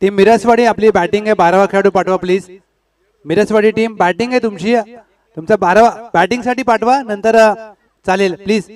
Team मिरजवाडी आपली batting आहे, 12वा खेळाडू पाठवा प्लीज. मिरजवाडी टीम बॅटिंग आहे तुमची, तुमचा 12वा बॅटिंग साठी पाठवा, नंतर चालेल प्लीज.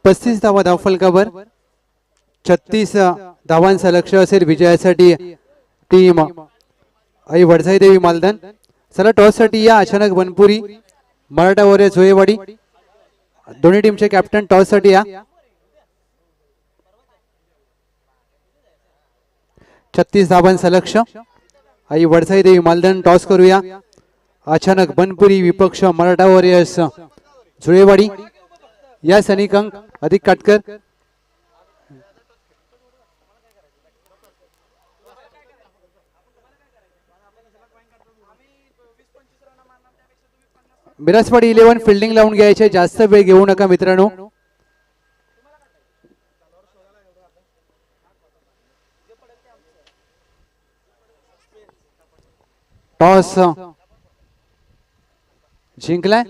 35 धावा धावफलकावर. 36 धावांचा लक्ष असेल विजयासाठी टीम आई वडसाई देवी मालधन. चला टॉस साठी या अचानक बनपुरी मराठा वॉरियर्स झोयेवाडी. दोन्ही टीमचे कॅप्टन टॉस साठी या. 36 धावांचा लक्ष आई वडसाई देवी मालधन. टॉस करूया. अचानक बनपुरी विपक्ष मराठा वॉरियर्स झुळेवाडी. या सैनिक अंक अधिक काटकर. मिरासवाडी 11 फिल्डिंग लावून घ्यायचे. जास्त वेळ घेऊ नका मित्रांनो. टॉस जिंकलाय.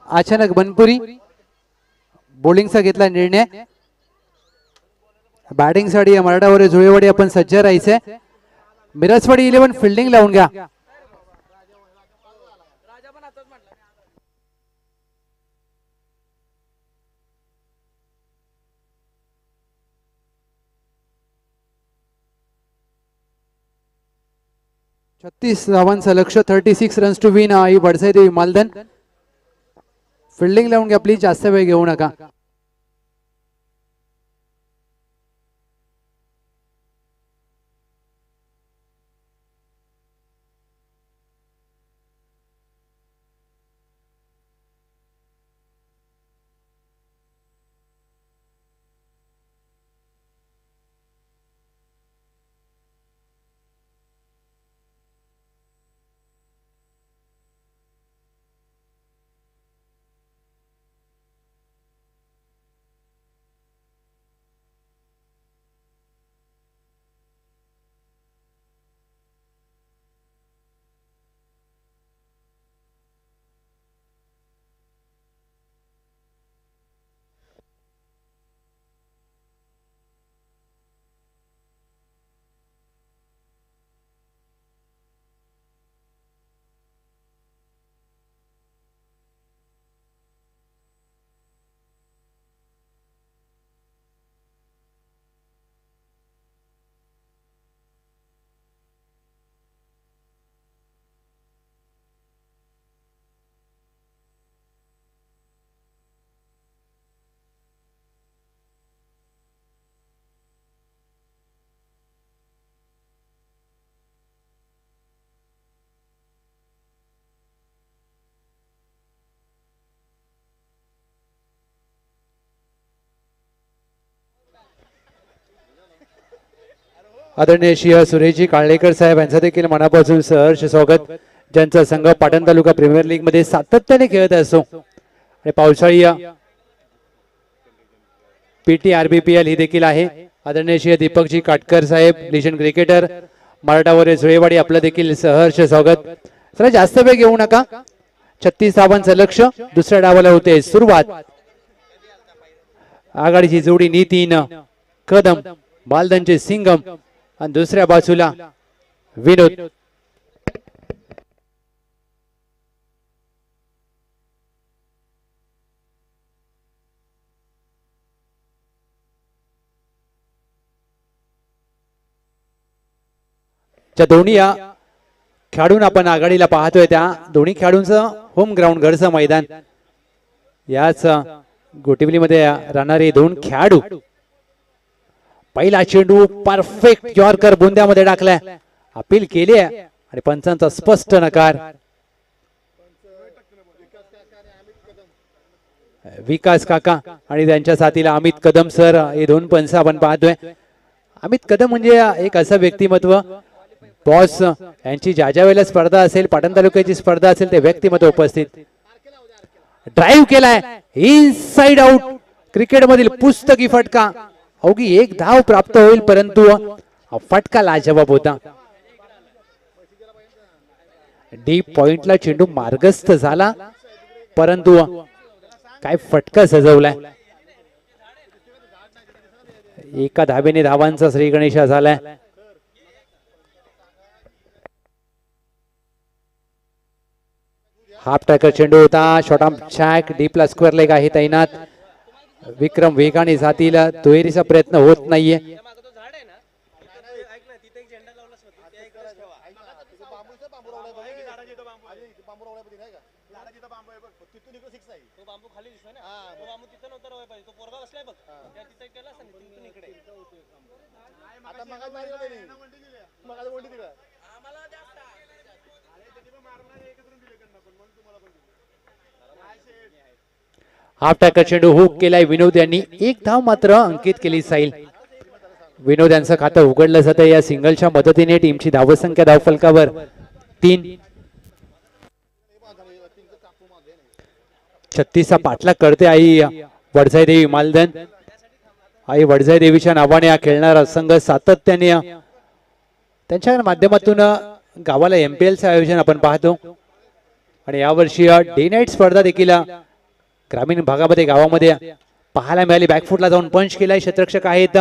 अचानक बनपुरी बॉलिंगचा घेतला निर्णय. बॅटिंग साठी मराठावर जुळेवाडी आपण सज्ज राहायचंय. मिरजवाडी 11 फिल्डिंग लावून घ्या. छत्तीस धावांचं लक्ष. 36 रन्स टू विन. आई वडसाई देवी मालधन. फिल्डिंग लावून घ्या प्लीज. जास्त वेळ घेऊ नका. आदरणीय श्री सुरेशजी काळेकर साहेब यांचं देखील मनापासून सहर्ष स्वागत. ज्यांचा संघ पाटण तालुका प्रीमियर लीग मध्ये सातत्याने खेळत असतो आणि पावसाळी पीटी आरबीपीएल ही देखील आहे. आदरणीय श्री दीपकजी काटकर साहेब लिजंड क्रिकेटर मराठावर झुळेवाडी आपलं देखील सहर्ष स्वागत. चला जास्त वेळ घेऊ नका. 36 धावांचं लक्ष. दुसऱ्या डावाला होते सुरुवात. आघाडीची जोडी नितीन कदम मालधनचे सिंगम आणि दुसऱ्या बाजूला विनोद. ज्या दोन्ही खेळाडूंना आपण आघाडीला पाहतोय त्या दोन्ही खेळाडूंचं होम ग्राउंड घरचं मैदान. याच गोटिवलीमध्ये राहणारे दोन खेळाडू पहिला चेंडू परफेक्ट यॉर्कर बुंद्यामध्ये टाकलाय. अपील केली आहे आणि पंचांचा स्पष्ट नकार. विकास काका आणि त्यांच्या साथीला अमित कदम सर हे दोन पंच आपण पाहतोय. अमित कदम म्हणजे एक असं व्यक्तिमत्व, बॉस यांची ज्या ज्या वेळेला स्पर्धा असेल, पाटण तालुक्याची स्पर्धा असेल, ते व्यक्तिमत्व उपस्थित. ड्राईव्ह केलाय इनसाइड आउट. क्रिकेट मधील पुस्तकी फटका. अवघी एक धाव प्राप्त होईल परंतु फटका लाजवाब होता. डीप पॉइंटला चेंडू मार्गस्थ झाला परंतु काय फटका सजवलाय. एका धावेने धावांचा श्री गणेशा झालाय. हाफ टॅकर चेंडू होता. शॉर्ट आर्म चॅक डीपला स्क्वेअर लेग आहे तैनात. विक्रम वेगाने जातील, दुहेरीचा प्रयत्न होत नाहीये. हाफ टॅकर चेंडू हुक केलाय विनोद यांनी. एक धाव मात्र अंकित केली जाईल. विनोद यांचं खातं उघडलं जातं या सिंगलच्या मदतीने. टीमची धावसंख्या धावफलकावर 3. 36चा पाठलाग करते आई वडजाई देवी मालधन. आई वडजाई देवीच्या नावाने हा खेळणारा संघ सातत्याने त्यांच्या माध्यमातून गावाला MPLचं आयोजन आपण पाहतो आणि यावर्षी डे नाईट स्पर्धा देखील ग्रामीण भागामध्ये गावामध्ये पाहायला मिळाली. बॅकफुटला जाऊन पंच केलाय क्षेत्ररक्षक आहेत.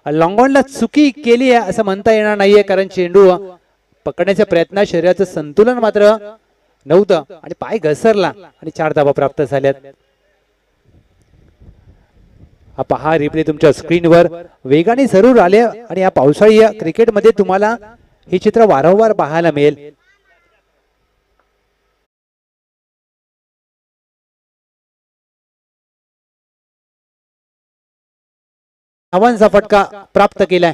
लॉंगॉनला चुकी केली आहे असं म्हणता येणार नाहीये कारण चेंडू पकडण्याच्या प्रयत्नात शरीराचं संतुलन मात्र नव्हतं आणि पाय घसरला आणि 4 धावा प्राप्त झाल्यात. हा पहा रिप्ले तुमच्या स्क्रीनवर. वेगाने जरूर आले आणि या पावसाळी क्रिकेटमध्ये तुम्हाला हे चित्र वारंवार पाहायला मिळेल. धावांचा फटका प्राप्त केलाय.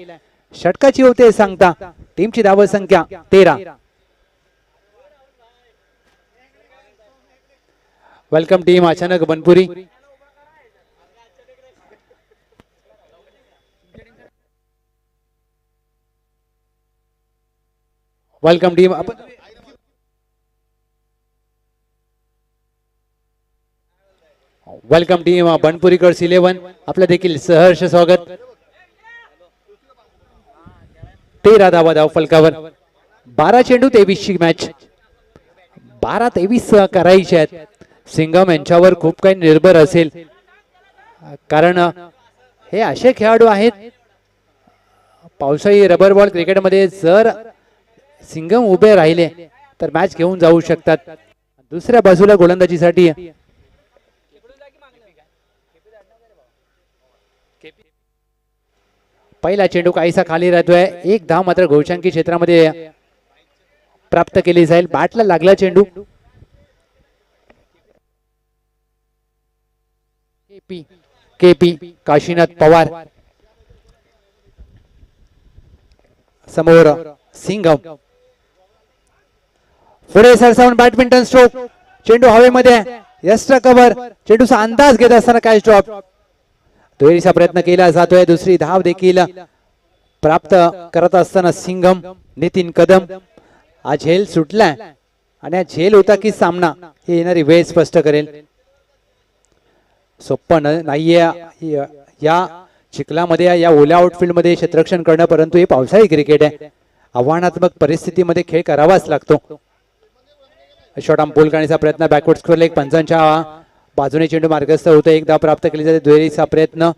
षटकाची होते सांगता. टीमची धाव संख्या 13. Welcome team Achanak Banpuri. Welcome team. Welcome team बनपुरीकर्स 11. आपलं देखील सहर्ष स्वागत. 13 धावा धाव फलकावर. 12 चेंडू 23 ची मॅच. 12-23 करायचे आहेत. सिंगम यांच्यावर खूप काही निर्भर असेल कारण हे असे खेळाडू आहेत. पावसाळी रबर बॉल क्रिकेटमध्ये जर सिंगम उभे राहिले तर मॅच घेऊन जाऊ शकतात. दुसऱ्या बाजूला गोलंदाजीसाठी पहिला चेंडू काहीसा खाली राहतोय. एक धाव मात्र गोलशंकी क्षेत्रामध्ये प्राप्त केली जाईल. बॅटला लागला चेंडू. केपी काशीनाथ पवार समोर सिंगम. पुढे सरसावून बॅडमिंटन स्ट्रोक. चेंडू हवेमध्ये. Extra cover. चेंडूचा अंदाज घेत असताना काय स्टॉप. दुहेरीचा प्रयत्न केला जातोय. दुसरी धाव देखील प्राप्त करत असताना सिंगम. नितीन कदम. हा झेल सुटलाय आणि हा झेल होता की सामना हे येणारी वेळ स्पष्ट करेल. सोपं नाहीये या चिखलामध्ये या ओल्या आउटफील्ड मध्ये क्षेत्ररक्षण करणं परंतु हे पावसाळी क्रिकेट आहे. आव्हानात्मक परिस्थितीमध्ये खेळ करावाच लागतो. शॉर्ट आर्म बोल करण्याचा प्रयत्न बॅकवर्ड स्क्वेअर लेग. पंचांच्या बाजूने चेंडू मार्गस्थ होतो. एक धाव प्राप्त केली जाते. दुहेरीचा प्रयत्न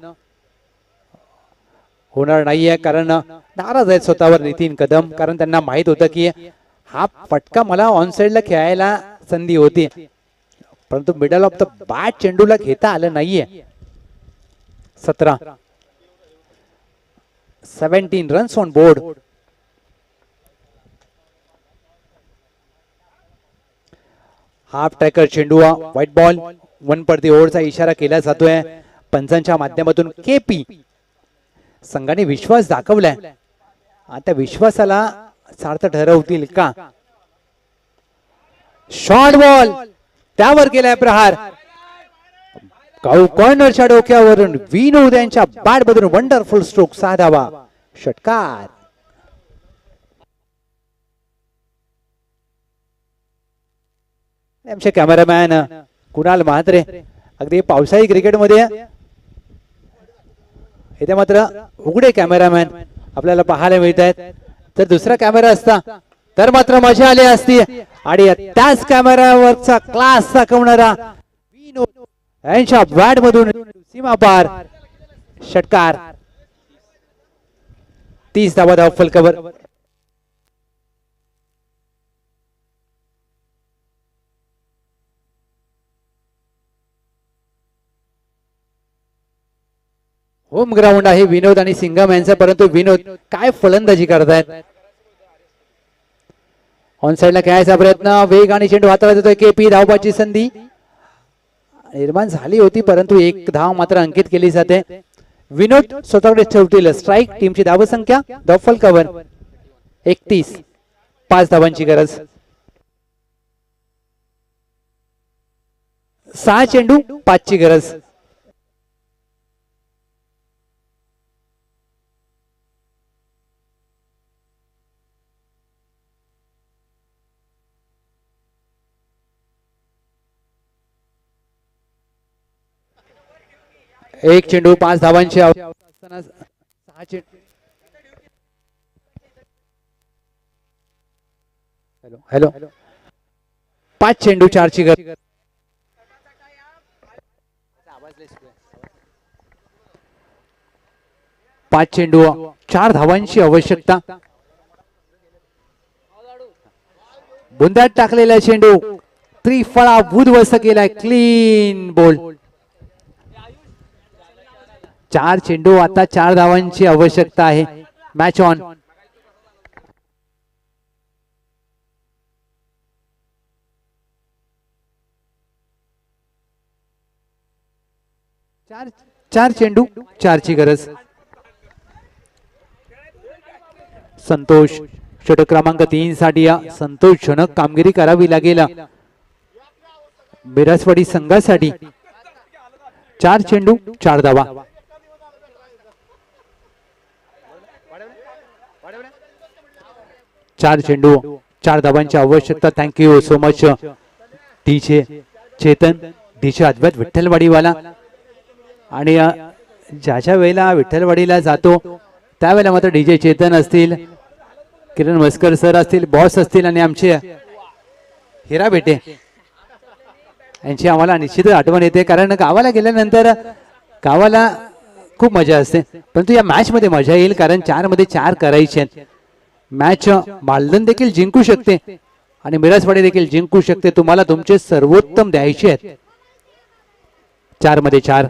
होणार नाहीये कारण नाराज आहेत स्वतःवर नितीन कदम कारण त्यांना माहित होतं की हा फटका मला ऑन साइडला खेळायला संधी होती परंतु मिडल ऑफ द बॅट चेंडूला घेता आलं नाहीये. 17 runs on board. Half tracker चेंडू व्हाईट बॉल. 1 पर दी ओव्हरचा इशारा केला जातोय पंचांच्या माध्यमातून. केपी संघाने विश्वास दाखवलाय, आता विश्वासाला सार्थ ठरवतील का? शॉर्ट बॉल त्यावर केलाय प्रहार, कॉर्नरच्या डोक्यावरून विनोद यांच्या बॅट मधून वंडरफुल स्ट्रोक, 6 धावा, षटकार. आमचे कॅमेरामॅन कुणाल महात्रे अगदी पावसाळी क्रिकेटमध्ये इथे मात्र उघडे कॅमेरामॅन आपल्याला पाहायला मिळत आहेत. तर दुसरा कॅमेरा असता तर मात्र मजा आली असती. आणि त्याच कॅमेरावरचा क्लास दाखवणारा विनोद यांच्या बॅट मधून सीमा पार, षटकार. 30 धावा, धाव फलकावर. होम ग्राउंड आहे विनोद आणि सिंगम यांचा, परंतु विनोद काय फलंदाजी करतायत. ऑन साइडला खेळायचा प्रयत्न, वेग आणि चेंडू हाताळत येतोय केपी. धावबाची संधी निर्माण झाली होती, परंतु एक धाव मात्र अंकित केली जाते. विनोद स्वतःकडे ठेवतील स्ट्राईक. टीमची धावसंख्या धाव फलकावर 31, 5 धावांची गरज. 6 चेंडू 5 ची गरज. एक चेंडू 5 धावांची असताना 6 चेंडू. हॅलो 5 चेंडू 4 ची गरज. 5 चेंडू 4 धावांची आवश्यकता. बुंदात टाकलेला चेंडू त्रिफळा उद्ध्वस्त केलाय, क्लीन बोल. 4 चेंडू आता 4 धावांची आवश्यकता आहे. Match on. चार चेंडू 4 ची गरज. संतोष षटक क्रमांक 3 साठी संतोषजनक कामगिरी करावी लागेल बिरासवाडी संघासाठी. 4 चेंडू 4 धावा. 4 चेंडू 4 धावांची आवश्यकता. Thank you so much DJ Chetan, DJ Advait विठ्ठलवाडीवाला. आणि ज्याच्या वेळेला विठ्ठलवाडीला जातो त्यावेळेला मात्र डीजे चेतन असतील, किरण मस्कर सर असतील, बॉस असतील आणि आमचे हिरा बेटे यांची आम्हाला निश्चित आठवण येते. कारण गावाला गेल्यानंतर गावाला खूप मजा असते, परंतु या मॅच मध्ये मजा येईल कारण 4 मध्ये 4 करायचे. मॅच मालदन देखील जिंकू शकते आणि मिरासवाडी देखील जिंकू शकते. तुम्हाला तुमचे सर्वोत्तम द्यायचे आहेत. 4 मध्ये 4.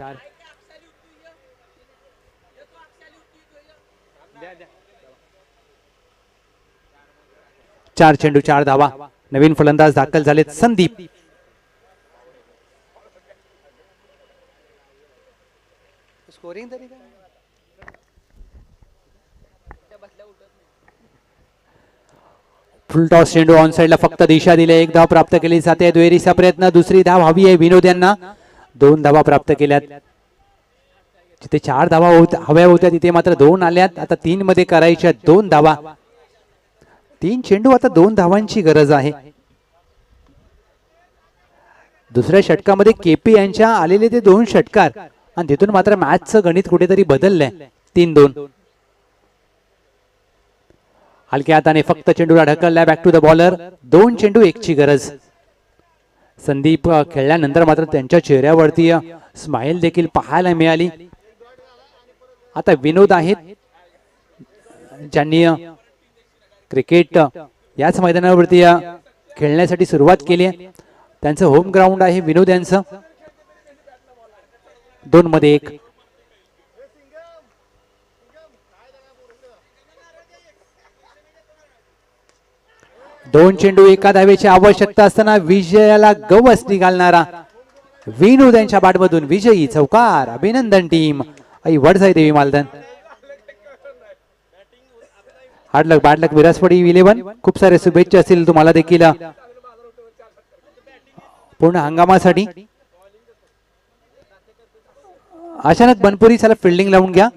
चार चेंडू 4 धावा. नवीन फलंदाज दाखल झालेत संदीप. फुल टॉस चेंडू ऑन साइडला फक्त दिशा दिली. 1 धाव प्राप्त केली जाते. दुहेरीचा प्रयत्न, दुसरी धाव हवी आहे विनोद यांना. 2 धावा प्राप्त केल्यात. जिथे 4 धावा हव्या होत्या तिथे मात्र 2 आल्यात. आता 3 मध्ये करायच्या 2 धावा. 3 चेंडू आता 2 धावांची गरज आहे. दुसऱ्या षटकामध्ये केपी यांच्या आलेले ते 2 षटकार आणि तिथून मात्र मॅचचं गणित कुठेतरी बदललंय. 3-2. हलक्या हाताने फक्त चेंडूला ढकललाय. Back to the bowler. 2 चेंडू 1 ची गरज. संदीप खेळल्यानंतर मात्र त्यांच्या चेहऱ्यावरती स्माइल देखील पाहायला मिळाली. आता विनोद आहेत ज्यांनी क्रिकेट याच मैदानावरती खेळण्यासाठी सुरुवात केली आहे. त्यांचं होम ग्राउंड आहे विनोद यांचं. 2 मध्ये 1. दोन चेंडू 1 धावेची आवश्यकता असताना विजयाला गवस निघालणारा विनोद यांच्या बॅटमधून विजयी चौकार. अभिनंदन टीम. आई वडसाई देवी मालदन. हार्ड लक बॅड लक विरासवाडी 11 खूप सारे शुभेच्छा असतील तुम्हाला देखील पूर्ण हंगामासाठी. अचानक बनपुरी चला फिल्डिंग लावून घ्या.